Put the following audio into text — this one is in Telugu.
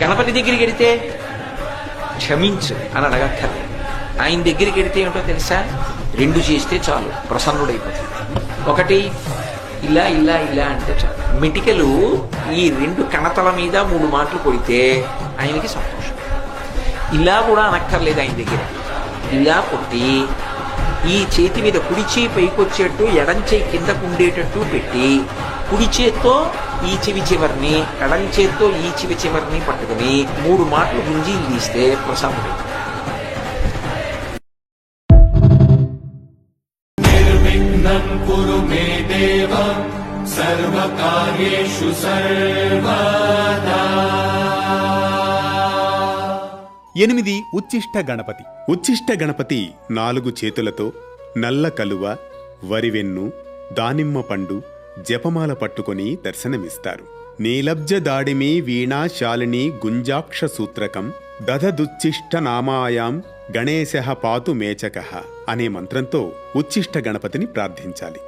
గణపతి దగ్గరికి వెడితే క్షమించు అని అడగక్కర్లేదు. ఆయన దగ్గరికి వెడితే ఏమిటో తెలుసా, 2 చేస్తే చాలు, ప్రసన్నుడైపోతాడు. ఒకటి ఇలా ఇలా ఇలా అంటే చాలు. మిటికలు ఈ 2 కణతల మీద 3 మాటలు కొడితే ఆయనకి సంతోషం. ఇలా కూడా అనక్కర్లేదు ఆయన దగ్గర. ఇలా కొట్టి ఈ చేతి మీద కుడి చేయి పైకొచ్చేట్టు ఎడం చేయి కిందకు ఉండేటట్టు పెట్టి కుడి చేత్తో ఈ చెవి చివరిని ఎడం చేత్తో ఈ చెవి చివరిని పట్టుకుని 3 మాటలు గుంజీలు తీస్తే ప్రసన్నుడు. నిర్విఘ్నం కురు మే దేవ సర్వకార్యేషు సర్వదా. 8 ఉచ్చిష్ట గణపతి. ఉచ్చిష్ట గణపతి 4 చేతులతో నల్ల కలువ, వరివెన్ను, దానిమ్మ పండు, జపమాల పట్టుకొని దర్శనమిస్తారు. నీలబ్జ దాడిమి వీణా శాలిని గుంజాక్ష సూత్రకం దధదుచ్చిష్ట నామాయాం గణేశః పాతు మేచకః అనే మంత్రంతో ఉచ్చిష్ట గణపతిని ప్రార్థించాలి.